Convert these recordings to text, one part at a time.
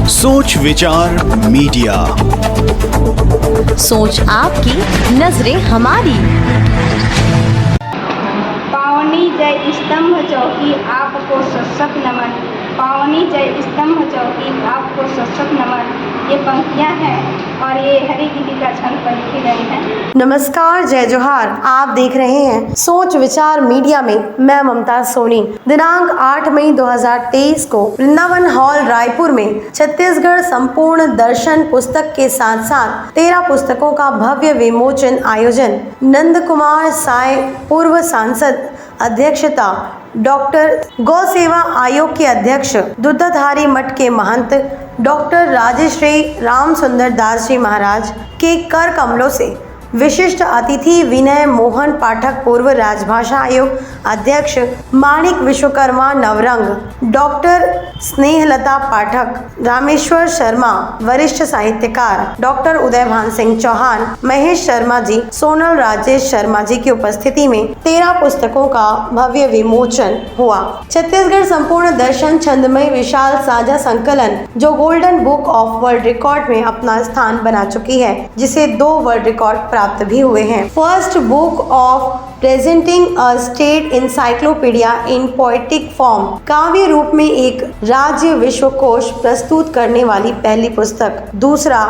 सोच विचार मीडिया, सोच आपकी, नजरें हमारी। पावनी जय स्तंभ चौकी आपको सशक्त नमन। पावनी जय स्तंभ चौकी आपको सशक्त नमन। ये पंक्तियाँ हैं और ये हरि गिरी का छंद पर लिखी गई हैं। नमस्कार, जय जोहार। आप देख रहे हैं सोच विचार मीडिया में मैं ममता सोनी। दिनांक 8 मई 2023 को वृंदावन हॉल रायपुर में छत्तीसगढ़ संपूर्ण दर्शन पुस्तक के साथ साथ 13 पुस्तकों का भव्य विमोचन आयोजन। नंद कुमार साय पूर्व सांसद अध्यक्षता, डॉक्टर गौ सेवा आयोग के अध्यक्ष दूधाधारी मठ के महंत डॉक्टर राजश्री राम सुंदर दास जी महाराज के कर कमलों से विशिष्ट अतिथि विनय मोहन पाठक पूर्व राजभाषा आयोग अध्यक्ष, माणिक विश्वकर्मा नवरंग, डॉक्टर स्नेहलता पाठक, रामेश्वर शर्मा वरिष्ठ साहित्यकार, डॉक्टर उदयभान सिंह चौहान, महेश शर्मा जी, सोनल राजेश शर्मा जी की उपस्थिति में 13 पुस्तकों का भव्य विमोचन हुआ। छत्तीसगढ़ संपूर्ण दर्शन छंदमय विशाल साझा संकलन जो golden book of world record में अपना स्थान बना चुकी है, जिसे 2 वर्ल्ड रिकॉर्ड प्राप्त भी हुए हैं। First book of presenting a state encyclopedia in poetic form, काव्य रूप में एक राज्य विश्वकोश प्रस्तुत करने वाली पहली पुस्तक। दूसरा,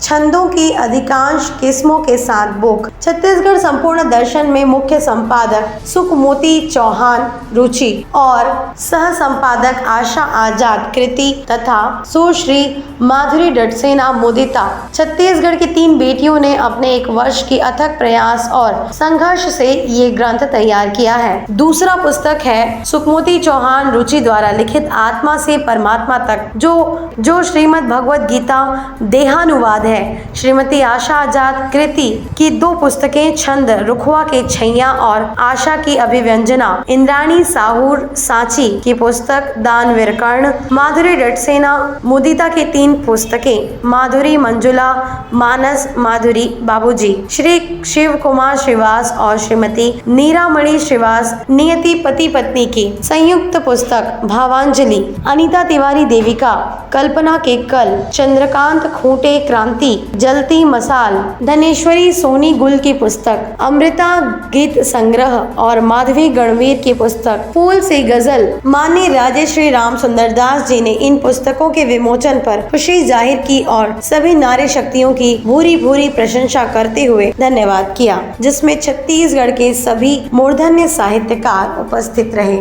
छंदों की अधिकांश किस्मों के साथ बुक। छत्तीसगढ़ संपूर्ण दर्शन में मुख्य संपादक सुखमोती चौहान रुचि और सह संपादक आशा आजाद कृति तथा सुश्री माधुरी डटसेना मुदिता। छत्तीसगढ़ की 3 बेटियों ने अपने 1 वर्ष की अथक प्रयास और संघर्ष से ये ग्रंथ तैयार किया है। दूसरा पुस्तक है सुखमोती चौहान रुचि द्वारा लिखित आत्मा से परमात्मा तक, जो श्रीमद् भगवद गीता देहानुवाद है। श्रीमती आशा आजाद कृति की 2 पुस्तकें छंद रुखवा के छैया और आशा की अभिव्यंजना, इंद्राणी साहूर सांची की पुस्तक दान विरकर्ण, माधुरी डटसेना मुदिता की 3 पुस्तकें माधुरी मंजुला, मानस माधुरी बाबूजी, श्री शिव कुमार श्रीवास और श्रीमती नीरामणि श्रीवास नियति पति पत्नी की संयुक्त पुस्तक भावांजलि, अनीता तिवारी देविका कल्पना के कल, चंद्रकांत खूंटे क्रांति जलती मसाल, धनेश्वरी सोनी गुल की पुस्तक अमृता गीत संग्रह और माधवी गणवीर की पुस्तक फूल से गजल। माननीय राजश्री राम सुंदर दास जी ने इन पुस्तकों के विमोचन पर खुशी जाहिर की और सभी नारी शक्तियों की भूरी भूरी प्रशंसा करते हुए धन्यवाद किया, जिसमें छत्तीसगढ़ के सभी मूर्धन्य साहित्यकार उपस्थित रहे।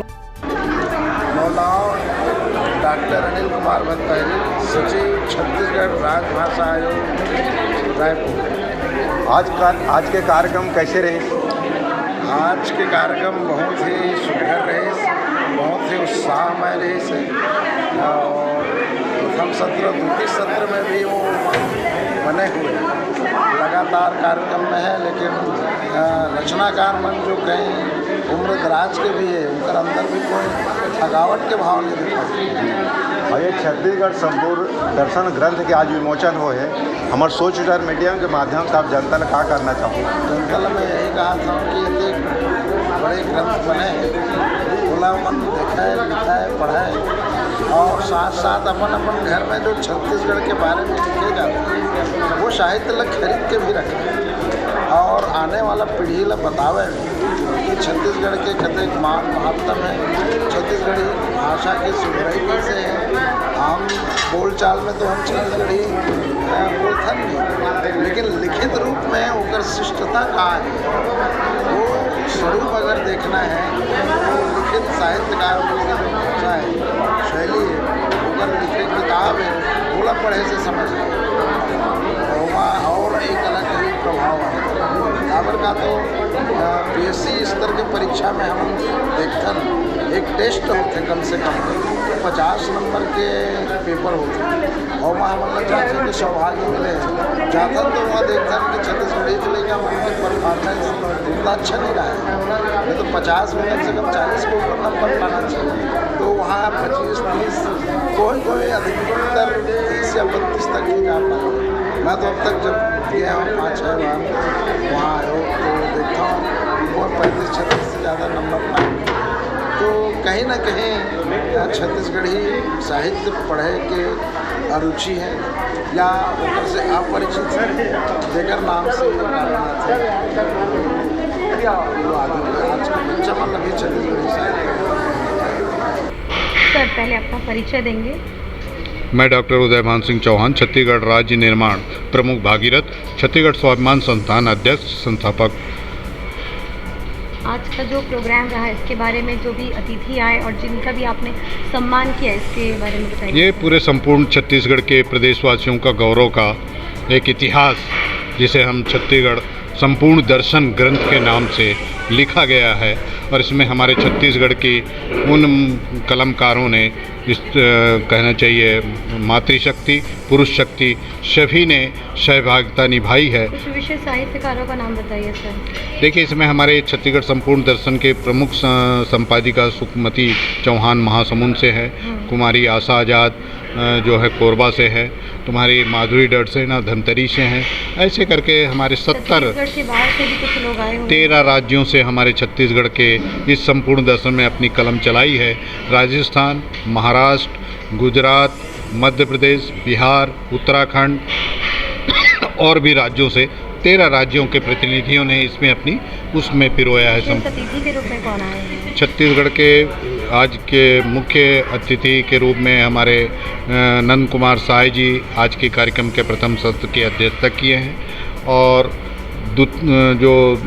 डॉक्टर अनिल कुमार भट्टाचार्य, सचिव छत्तीसगढ़ राजभाषा आयोग रायपुर। आज के कार्यक्रम कैसे रहे? आज के कार्यक्रम बहुत ही सुंदर रहे, बहुत ही उत्साहमय रहे और प्रथम सत्र द्वितीय सत्र में भी वो बने हुए लगातार कार्यक्रम में है, लेकिन रचनाकार मन जो कहीं उम्र दराज के भी है, उनके अंदर भी कोई थकावट के भाव नहीं दिखा। और ये छत्तीसगढ़ संपूर्ण दर्शन ग्रंथ के आज विमोचन हो है। हमारे सोच विचार मीडिया के माध्यम से आप जनता ने क्या करना चाहो? जनता में यही कहा था कि ये बड़े ग्रंथ बने, खुला मन देखा है, लिखा है, पढ़ा है और साथ साथ अपन घर में जो छत्तीसगढ़ के बारे में लिखे जाते हैं वो साहित्य लग खरीद के भी रखें और आने वाला पीढ़ी ला बतावे कि छत्तीसगढ़ के कतेक मान महत्व है, छत्तीसगढ़ी भाषा की सुधराई कैसे है। आम बोलचाल में तो हम छत्तीसगढ़ी बोलते नहीं, लेकिन लिखित रूप में उनकर शिष्टता कहाँ है, वो स्वरूप अगर देखना है तो लिखित साहित्यकार की जो भाषा है, शैली है, उनकर लिखित किताब है, बोला पढ़े से समझ और एक अलग ही प्रभाव है। बराबर का तो PSC स्तर की परीक्षा में हम देखते हैं एक टेस्ट होते कम से कम 50 नंबर के पेपर होते और वहाँ मतलब जाते कि सौभाग्य मिले जाता तो वहाँ देखते हैं कि छत्तीसगढ़ी चलेगा उनकी परफॉर्मेंस उतना अच्छा नहीं रहा है, नहीं तो 50 में कम से कम 40 के ऊपर नंबर पाना चाहिए। तो वहाँ 25-30 कोई अधिकतर 30 या 32 तक ही जा पाता। मैं तो अब तक जब गया हूँ 5-6 बार वहाँ आया तो देखता हूँ कोई 35-36 से ज़्यादा नंबर पाए तो कहीं ना कहीं छत्तीसगढ़ी साहित्य पढ़े के अरुचि है या ऊपर से अपरिचित जेकर नाम से आज का बच्चा मतलब भी छत्तीसगढ़ी साहित्य। सर पहले अपना परिचय देंगे। मैं डॉक्टर उदयभान सिंह चौहान, छत्तीसगढ़ राज्य निर्माण प्रमुख भागीरथ, छत्तीसगढ़ स्वाभिमान संस्थान अध्यक्ष संस्थापक। आज का जो प्रोग्राम रहा इसके बारे में जो भी अतिथि आए और जिनका भी आपने सम्मान किया इसके बारे में बताइए। ये पूरे संपूर्ण छत्तीसगढ़ के प्रदेशवासियों का गौरव का एक इतिहास, जिसे हम छत्तीसगढ़ संपूर्ण दर्शन ग्रंथ के नाम से लिखा गया है, और इसमें हमारे छत्तीसगढ़ की उन कलमकारों ने इस कहना चाहिए मातृशक्ति, पुरुष शक्ति सभी ने सहभागिता निभाई है। कुछ विशेष साहित्यकारों का नाम बताइए सर। देखिए, इसमें हमारे छत्तीसगढ़ संपूर्ण दर्शन के प्रमुख संपादिका सुखमती चौहान महासमुंद से है, कुमारी आशा आज़ाद जो है कोरबा से है, तुम्हारी माधुरी डडसेना धमतरी से हैं। ऐसे करके हमारे 70 के बाहर से भी कुछ लोग आए 13 राज्यों से हमारे छत्तीसगढ़ के इस संपूर्ण दर्शन में अपनी कलम चलाई है। राजस्थान, महाराष्ट्र, गुजरात, मध्य प्रदेश, बिहार, उत्तराखंड और भी राज्यों से 13 राज्यों के प्रतिनिधियों ने इसमें अपनी उसमें पिरोया है। अतिथि के रूप में कौन आए हैं? छत्तीसगढ़ के आज के मुख्य अतिथि के रूप में हमारे नंद कुमार साय जी आज के कार्यक्रम के प्रथम सत्र की अध्यक्षता किए हैं, और जो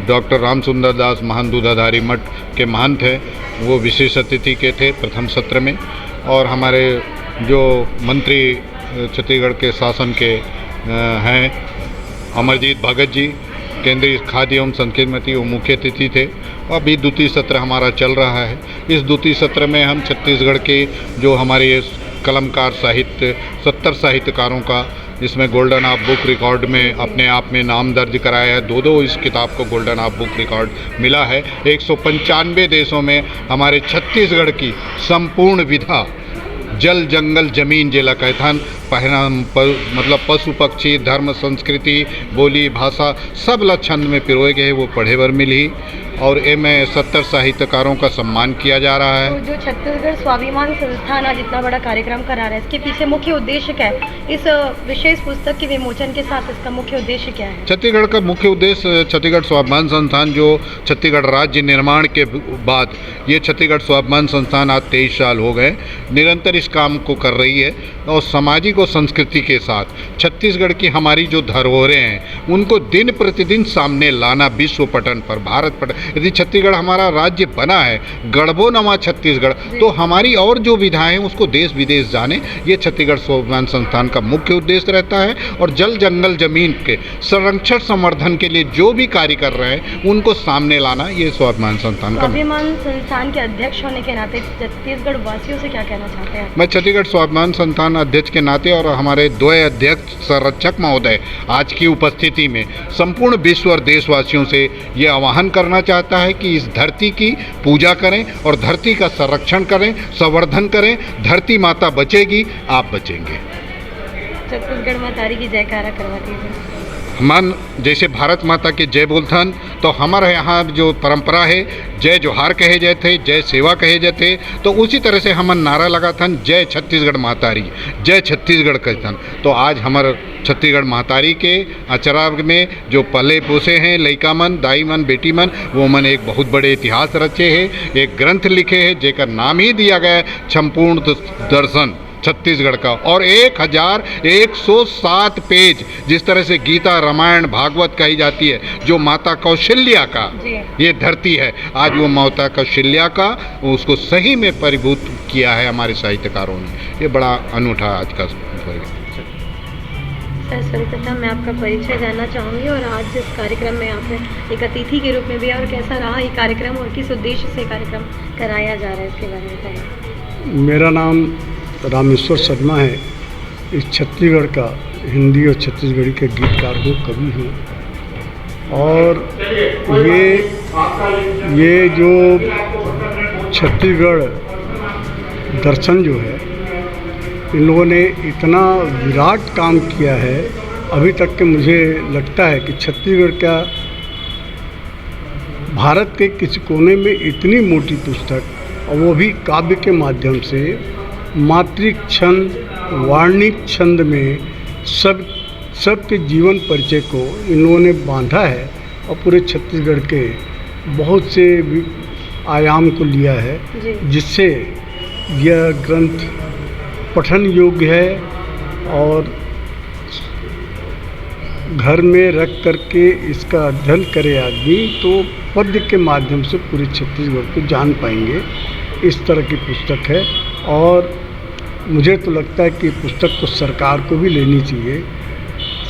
डॉक्टर राम सुंदर दास महान दूधाधारी मठ के महंत हैं वो विशेष अतिथि के थे प्रथम सत्र में, और हमारे जो मंत्री छत्तीसगढ़ के शासन के हैं अमरजीत भगत जी केंद्रीय खाद्य एवं संस्कृति मंत्री वो मुख्य अतिथि थे। अभी द्वितीय सत्र हमारा चल रहा है। इस द्वितीय सत्र में हम छत्तीसगढ़ के जो हमारे कलमकार साहित्य 70 साहित्यकारों का इसमें गोल्डन ऑफ बुक रिकॉर्ड में अपने आप में नाम दर्ज कराया है। दो इस किताब को गोल्डन ऑफ बुक रिकॉर्ड मिला है। 195 देशों में हमारे छत्तीसगढ़ की संपूर्ण विधा जल जंगल जमीन जेला कहथन पहना मतलब पशु पक्षी धर्म संस्कृति बोली भाषा सब लक्षण में पिरोए गए वो पढ़े बर मिली, और में 70 साहित्यकारों का सम्मान किया जा रहा है। तो जो छत्तीसगढ़ स्वाभिमान संस्थान आज इतना बड़ा कार्यक्रम करा रहा है, इसके पीछे मुख्य उद्देश्य क्या है? इस विशेष पुस्तक के विमोचन के साथ इसका मुख्य उद्देश्य क्या है? छत्तीसगढ़ का मुख्य उद्देश्य छत्तीसगढ़ स्वाभिमान संस्थान जो छत्तीसगढ़ राज्य निर्माण के बाद ये छत्तीसगढ़ स्वाभिमान संस्थान आज 23 साल हो गए निरंतर इस काम को कर रही है, और सामाजिक और संस्कृति के साथ छत्तीसगढ़ की हमारी जो धरोहरें हैं उनको दिन प्रतिदिन सामने लाना विश्व पटल पर भारत पटल। यदि छत्तीसगढ़ हमारा राज्य बना है गढ़बो नवा छत्तीसगढ़, तो हमारी और जो विधाएं उसको देश विदेश जाने, ये छत्तीसगढ़ स्वाभिमान संस्थान का मुख्य उद्देश्य रहता है। और जल जंगल जमीन के संरक्षण संवर्धन के लिए जो भी कार्य कर रहे हैं उनको सामने लाना ये स्वाभिमान संस्थान का। स्वाभिमान संस्थान के अध्यक्ष होने के नाते छत्तीसगढ़ वासियों से क्या कहना चाहते हैं? मैं छत्तीसगढ़ स्वाभिमान संस्थान अध्यक्ष के नाते और हमारे 2 अध्यक्ष संरक्षक महोदय आज की उपस्थिति में संपूर्ण विश्व और देशवासियों से ये आह्वान करना चाहता है कि इस धरती की पूजा करें और धरती का संरक्षण करें, संवर्धन करें। धरती माता बचेगी, आप बचेंगे। छत्तीसगढ़ मातारी की जयकारा करवाती है। मन जैसे भारत माता के जय बोलथन, तो हमारे यहाँ जो परंपरा है जय जोहार कहे जाते, जय सेवा कहे जाते, तो उसी तरह से हम नारा लगाथन जय छत्तीसगढ़ मातारी, जय छत्तीसगढ़ कहथन। तो आज हमारे छत्तीसगढ़ मातारी के अचरा में जो पले पोसे हैं लइका मन, दाई मन, बेटी मन, वो मन एक बहुत बड़े इतिहास रचे हैं, एक ग्रंथ लिखे हैं जेकर नाम ही दिया गया है संपूर्ण दर्शन छत्तीसगढ़ का, और 1107 पेज जिस तरह से गीता रामायण भागवत कही जाती है, जो माता कौशल्या का ये धरती है, आज वो माता कौशल्या का उसको सही में परिभूत किया है हमारे साहित्यकारों ने। ये बड़ा अनूठा आज का सर सर्वप्रथम मैं आपका परिचय जानना चाहूँगी, और आज इस कार्यक्रम में आपने एक अतिथि के रूप में भी, और कैसा रहा ये कार्यक्रम और किस उद्देश्य से कार्यक्रम कराया जा रहा है इसके बारे में बताइए। मेरा नाम रामेश्वर शर्मा है। इस छत्तीसगढ़ का हिंदी और छत्तीसगढ़ी के गीतकार हूँ, कवि हूँ, और ये जो छत्तीसगढ़ दर्शन जो है इन लोगों ने इतना विराट काम किया है। अभी तक के मुझे लगता है कि छत्तीसगढ़ का भारत के किसी कोने में इतनी मोटी पुस्तक, और वो भी काव्य के माध्यम से, मात्रिक छंद, वार्णिक छंद में सबके जीवन परिचय को इन्होंने बांधा है और पूरे छत्तीसगढ़ के बहुत से आयाम को लिया है, जिससे यह ग्रंथ पठन योग्य है और घर में रख करके इसका अध्ययन करे आदमी तो पद्य के माध्यम से पूरे छत्तीसगढ़ को जान पाएंगे। इस तरह की पुस्तक है और मुझे तो लगता है कि पुस्तक को सरकार को भी लेनी चाहिए।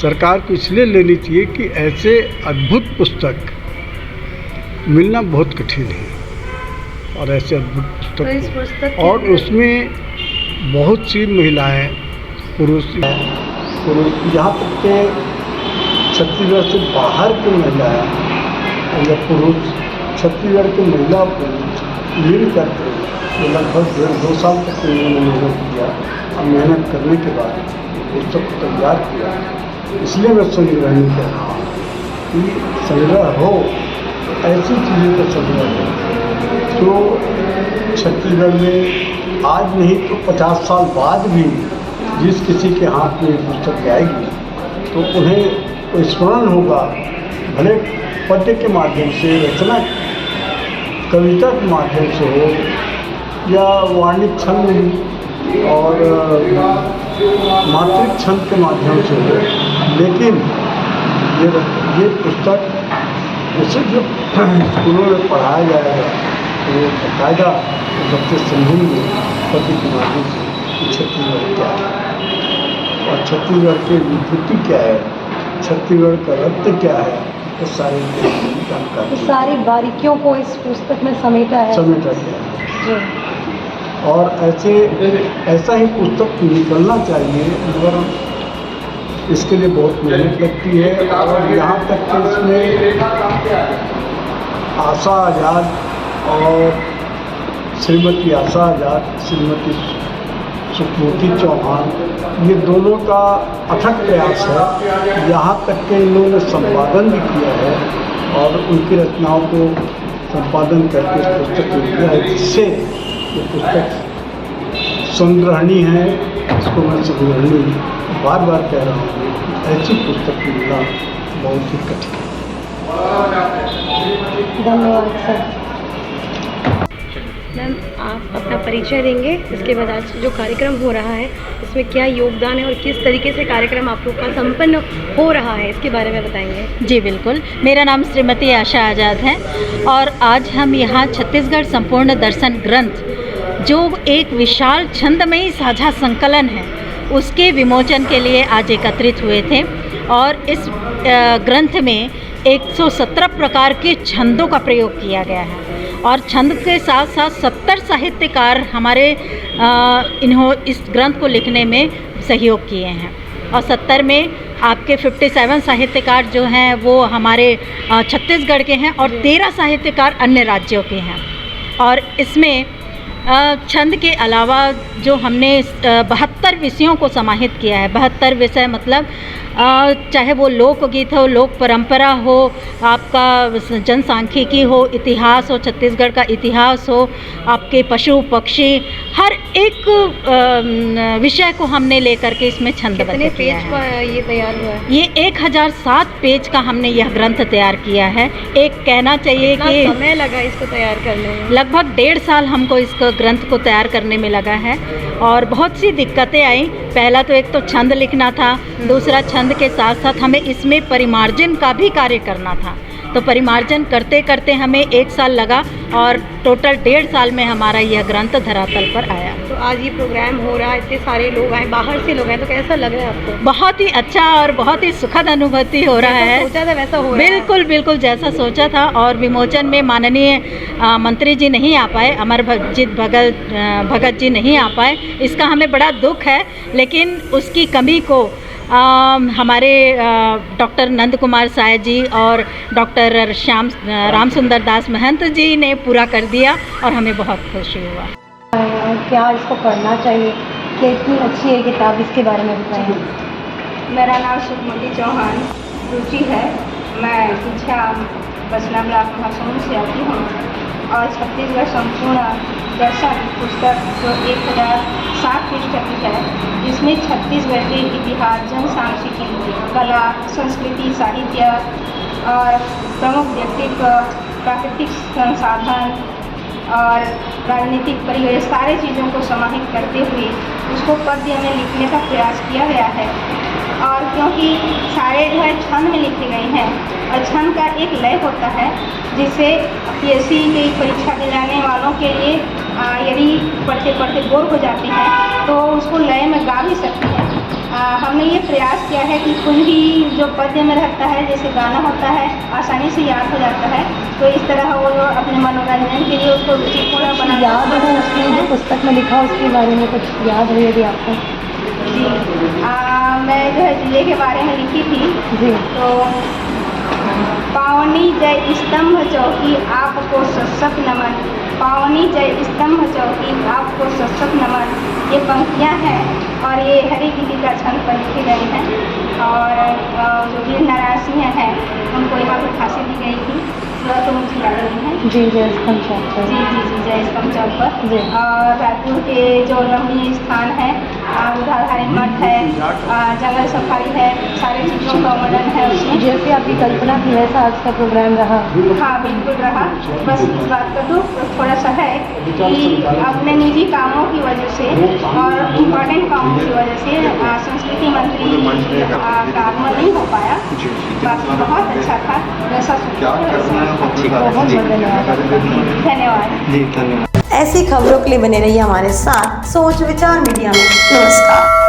सरकार को इसलिए लेनी चाहिए कि ऐसे अद्भुत पुस्तक मिलना बहुत कठिन है और ऐसे अद्भुत पुस्तक और उसमें बहुत सी महिलाएं, पुरुष यहाँ तक के छत्तीसगढ़ से बाहर की महिलाएं या पुरुष छत्तीसगढ़ के महिला पुरुष मिल करके लगभग 1.5-2 साल तक उन्होंने मेहनत किया और मेहनत करने के बाद पुस्तक को तैयार किया। इसलिए मैं संग्रहणी कह रहा हूँ कि संग्रह हो, ऐसी चीज़ों का संग्रह हो तो छत्तीसगढ़ में आज नहीं तो 50 साल बाद भी जिस किसी के हाथ में पुस्तक जाएगी तो उन्हें स्मरण होगा, भले पद्य के माध्यम से, रचना कविता के माध्यम से हो या वार्णिक छंद और मात्रिक छंद के माध्यम से हो, लेकिन ये पुस्तक उसे जब स्कूलों में पढ़ाया जाएगा तो बाकायदा बच्चे समझेंगे पद्य के माध्यम से छत्तीसगढ़ क्या है और छत्तीसगढ़ की विभूति क्या है, छत्तीसगढ़ का रत्न क्या है, वो सारी बारीकियों को इस पुस्तक में समेटा गया है। और ऐसा ही पुस्तक निकलना चाहिए, मगर इसके लिए बहुत मेहनत लगती है। और यहाँ तक कि इसमें आशा आज़ाद और श्रीमती आशा आज़ाद, श्रीमती सुकृति चौहान, ये दोनों का अथक प्रयास है। यहाँ तक कि इन्होंने संपादन भी किया है और उनकी रचनाओं को संपादन करके पुस्तक लिखा है, जिससे ये पुस्तक संग्रहणी है। इसको मैं संग्रहणी बार बार कह रहा हूँ, ऐसी पुस्तक मिलना बहुत ही कठिन है। धन्यवाद सर। मैम, आप अपना परिचय देंगे, इसके बाद आज जो कार्यक्रम हो रहा है इसमें क्या योगदान है और किस तरीके से कार्यक्रम आप लोग का संपन्न हो रहा है, इसके बारे में बताएंगे। जी बिल्कुल, मेरा नाम श्रीमती आशा आज़ाद है और आज हम यहाँ छत्तीसगढ़ संपूर्ण दर्शन ग्रंथ, जो एक विशाल छंदमयी साझा संकलन है, उसके विमोचन के लिए आज एकत्रित हुए थे। और इस ग्रंथ में 117 प्रकार के छंदों का प्रयोग किया गया है और छंद के साथ साथ 70 साहित्यकार हमारे इस ग्रंथ को लिखने में सहयोग किए हैं और 70 में आपके 57 साहित्यकार जो हैं वो हमारे छत्तीसगढ़ के हैं और 13 साहित्यकार अन्य राज्यों के हैं। और इसमें छंद के अलावा जो हमने 72 विषयों को समाहित किया है। 72 विषय मतलब चाहे वो लोकगीत हो, लोक परंपरा हो, आपका जनसांख्यिकी हो, इतिहास हो, छत्तीसगढ़ का इतिहास हो, आपके पशु पक्षी, हर एक विषय को हमने लेकर के इसमें छंदबद्ध किया है। ये तैयार हुआ है? ये 1007 पेज का हमने यह ग्रंथ तैयार किया है। एक कहना चाहिए कि समय लगा इसको तैयार करने में? लगभग 1.5 साल हमको इसको ग्रंथ को तैयार करने में लगा है और बहुत सी दिक्कतें आई। पहला तो एक तो छंद लिखना था, दूसरा छंद के साथ साथ हमें इसमें परिमार्जन का भी कार्य करना था। तो परिमार्जन करते करते हमें 1 साल लगा और टोटल 1.5 साल में हमारा यह ग्रंथ धरातल पर आया। तो आज ये प्रोग्राम हो रहा है, इतने सारे लोग आए, बाहर से लोग आए, तो कैसा लग रहा है आपको? बहुत ही अच्छा और बहुत ही सुखद अनुभूति हो रहा है। सोचा था वैसा हो रहा है? बिल्कुल बिल्कुल जैसा सोचा था। और विमोचन में माननीय मंत्री जी नहीं आ पाए, अमरजीत भगत जी नहीं आ पाए, इसका हमें बड़ा दुख है। लेकिन उसकी कमी को हमारे डॉक्टर नंद कुमार साय जी और डॉक्टर राम सुंदर दास महंत जी ने पूरा कर दिया और हमें बहुत खुशी हुआ। क्या इसको पढ़ना चाहिए, कि इतनी अच्छी है किताब, इसके बारे में बताएं। मेरा नाम सुकृति चौहान रुचि है। मैं शिक्षा बसना ब्लॉक महासमुंद से आती हूँ और छत्तीसगढ़ संपूर्ण दर्शन पुस्तक जो 1007 पृष्ठ की है, इसमें छत्तीसगढ़ के इतिहास, जन सांस्कृतिक, कला, संस्कृति, साहित्य और प्रमुख व्यक्तित्व, प्राकृतिक संसाधन और राजनीतिक परिवेश, सारे चीज़ों को समाहित करते हुए उसको पद्य में लिखने का प्रयास किया गया है। और क्योंकि सारे जो है छंद में लिखे गए हैं और छंद का एक लय होता है जिससे पीएससी की परीक्षा दिलाने वालों के लिए यदि पढ़ते पढ़ते बोर हो जाते हैं तो उसको लय में गा भी सकते हैं। हमने ये प्रयास किया है कि कोई भी जो पद्य में रहता है, जैसे गाना होता है, आसानी से याद हो जाता है, तो इस तरह वो अपने मनोरंजन के लिए उसको रुचिपूर्ण बना याद है उसने जो पुस्तक में लिखा उसके बारे में कुछ याद है यदि आपको? जी, मैं जो है जिले के बारे में लिखी थी जी। तो पावनी जय स्तंभ चौकी आपको सशक्त नमन, पावनी जय स्तंभ चौकी आपको सशक्त नमन, ये पंक्तियाँ हैं और ये हरि गिरी का छंद पर लिखे गए हैं। और जो वीर नारायण सिंह हैं उनको यहाँ पर फांसी दी गई थी, तो मुझे याद नहीं है। जी, जय स्तंभ चौक पर। जी, जय स्तंभ चौक पर। जी। और रायपुर के जो रमणीय स्थान है, उधारधारी मठ है, जंगल सफारी है, सारे चीज़ों का वर्णन है उसमें। जैसे आपकी कल्पना थी वैसा आज का प्रोग्राम रहा? हाँ, बिल्कुल रहा। बस इस बात का दुख थोड़ा सा है कि अपने निजी कामों की वजह से और इम्पोर्टेंट कामों की वजह से संस्कृति मंत्री का आगमन नहीं हो पाया। बाकी बहुत अच्छा था, वैसा धन्यवाद। ऐसी खबरों के लिए बने रहिए हमारे साथ सोच विचार मीडिया में। नमस्कार।